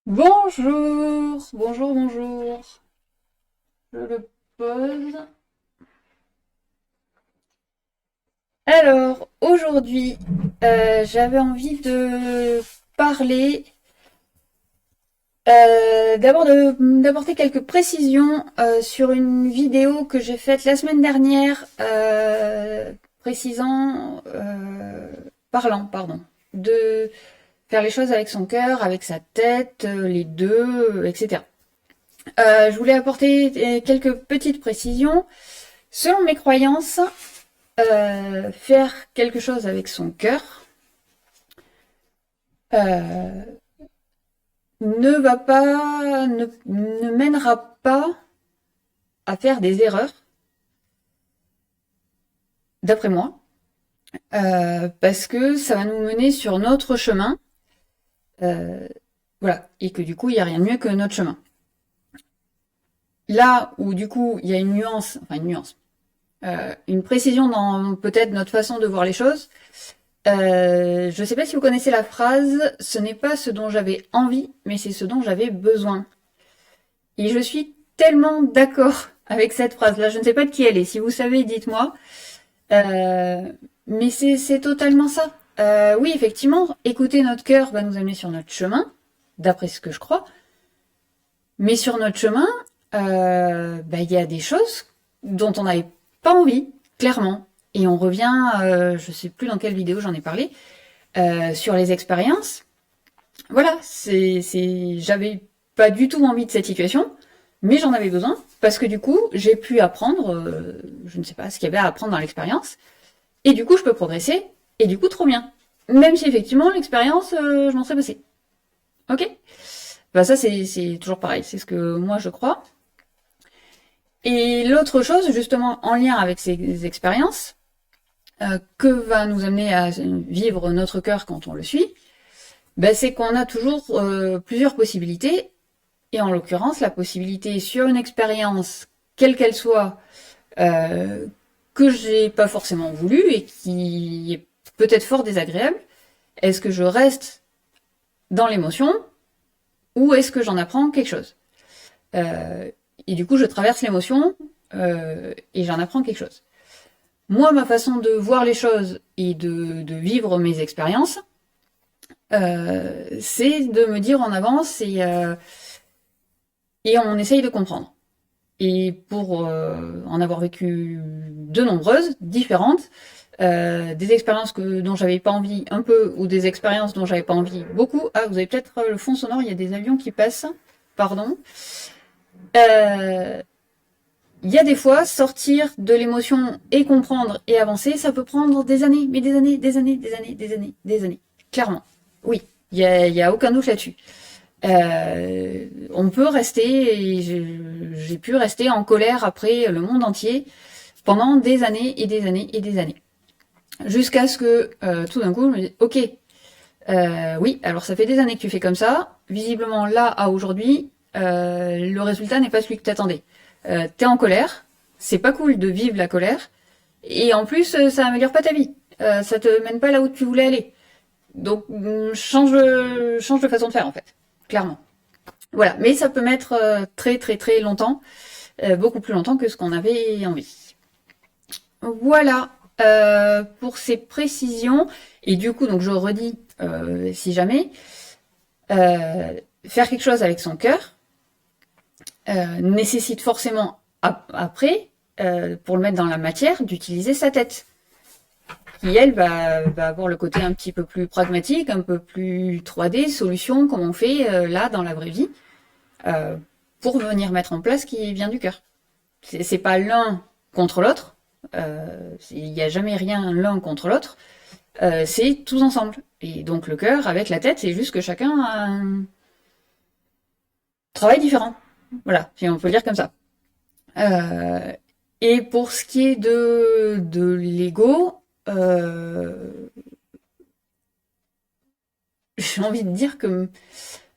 Bonjour, bonjour, bonjour. Je le pose. Alors, aujourd'hui, j'avais envie de parler, d'abord d'apporter quelques précisions sur une vidéo que j'ai faite la semaine dernière, parlant, pardon, de faire les choses avec son cœur, avec sa tête, les deux, etc. Je voulais apporter quelques petites précisions. Selon mes croyances, faire quelque chose avec son cœur euh, ne mènera pas à faire des erreurs, d'après moi, parce que ça va nous mener sur notre chemin, euh, voilà, et que du coup, il n'y a rien de mieux que notre chemin. Là où du coup, il y a une précision dans peut-être notre façon de voir les choses. Je ne sais pas si vous connaissez la phrase « Ce n'est pas ce dont j'avais envie, mais c'est ce dont j'avais besoin ». Et je suis tellement d'accord avec cette phrase-là. Je ne sais pas de qui elle est. Si vous savez, dites-moi. Mais c'est totalement ça. Oui, effectivement, écouter notre cœur va nous amener sur notre chemin, d'après ce que je crois. Mais sur notre chemin, il y a des choses dont on n'avait pas envie, clairement. Et on revient, je sais plus dans quelle vidéo j'en ai parlé, sur les expériences. Voilà, j'avais pas du tout envie de cette situation, mais j'en avais besoin parce que du coup, j'ai pu apprendre, je ne sais pas ce qu'il y avait à apprendre dans l'expérience, et du coup, je peux progresser, et du coup, trop bien. Même si effectivement, l'expérience, je m'en serais passée. Ok. Bah ça, c'est toujours pareil, c'est ce que moi je crois. Et l'autre chose, justement, en lien avec ces expériences, que va nous amener à vivre notre cœur quand on le suit, c'est qu'on a toujours plusieurs possibilités, et en l'occurrence, la possibilité sur une expérience, quelle qu'elle soit, que j'ai pas forcément voulu et qui est peut-être fort désagréable, est-ce que je reste dans l'émotion ou est-ce que j'en apprends quelque chose et du coup, je traverse l'émotion et j'en apprends quelque chose. Moi, ma façon de voir les choses et de vivre mes expériences, c'est de me dire en avance et on essaye de comprendre. Et pour en avoir vécu de nombreuses, différentes, des expériences dont j'avais pas envie un peu, ou des expériences dont j'avais pas envie beaucoup. Ah, vous avez peut-être le fond sonore, il y a des avions qui passent. Pardon. Il y a des fois, sortir de l'émotion et comprendre et avancer, ça peut prendre des années, mais des années, des années, des années, des années, des années. Clairement. Oui, y a aucun doute là-dessus. On peut rester, et j'ai pu rester en colère après le monde entier pendant des années et des années et des années. Jusqu'à ce que tout d'un coup, je me dis, ok, oui, alors ça fait des années que tu fais comme ça. Visiblement, là, à aujourd'hui, le résultat n'est pas celui que tu attendais. T'es en colère, c'est pas cool de vivre la colère, et en plus, ça améliore pas ta vie. Ça te mène pas là où tu voulais aller. Donc, change de façon de faire, en fait. Clairement. Voilà, mais ça peut mettre très très très longtemps, beaucoup plus longtemps que ce qu'on avait envie. Voilà pour ces précisions. Et du coup, donc je redis, si jamais, faire quelque chose avec son cœur nécessite forcément après, pour le mettre dans la matière, d'utiliser sa tête, qui elle va avoir le côté un petit peu plus pragmatique, un peu plus 3D, solution, comme on fait là dans la vraie vie, euh, pour venir mettre en place ce qui vient du cœur. C'est pas l'un contre l'autre, il n'y a jamais rien l'un contre l'autre, c'est tous ensemble. Et donc le cœur avec la tête, c'est juste que chacun a un travail différent. Voilà, si on peut le dire comme ça. Euh, et pour ce qui est de l'ego, j'ai envie de dire que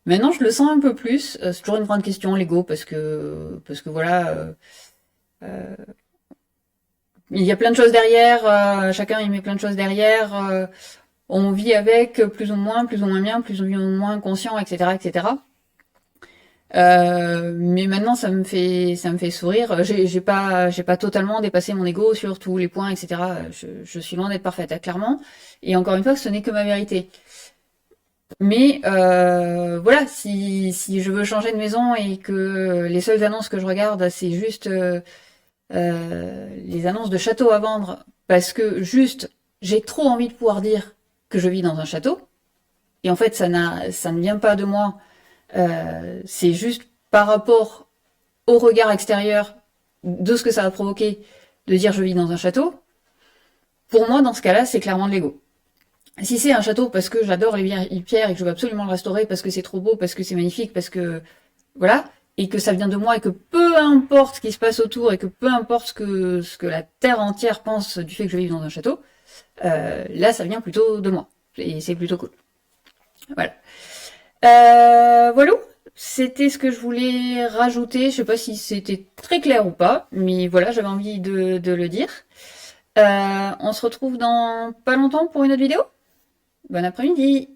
maintenant je le sens un peu plus. C'est toujours une grande question l'ego parce que voilà, il y a plein de choses derrière. Chacun y met plein de choses derrière. On vit avec plus ou moins bien, plus ou moins conscient, etc., etc. Mais maintenant, ça me fait sourire. J'ai pas totalement dépassé mon ego sur tous les points, etc. Je suis loin d'être parfaite, hein, clairement. Et encore une fois, ce n'est que ma vérité. Mais voilà, si je veux changer de maison et que les seules annonces que je regarde, c'est juste les annonces de châteaux à vendre, parce que juste, j'ai trop envie de pouvoir dire que je vis dans un château. Et en fait, ça ne vient pas de moi. C'est juste par rapport au regard extérieur de ce que ça va provoquer de dire je vis dans un château. Pour moi, dans ce cas-là, c'est clairement de l'ego. Si c'est un château parce que j'adore les pierres et que je veux absolument le restaurer parce que c'est trop beau, parce que c'est magnifique, parce que voilà, et que ça vient de moi et que peu importe ce qui se passe autour et que peu importe ce que la terre entière pense du fait que je vive dans un château, là ça vient plutôt de moi et c'est plutôt cool. Voilà. Voilà, c'était ce que je voulais rajouter. Je sais pas si c'était très clair ou pas, mais voilà, j'avais envie de le dire. On se retrouve dans pas longtemps pour une autre vidéo. Bon après-midi.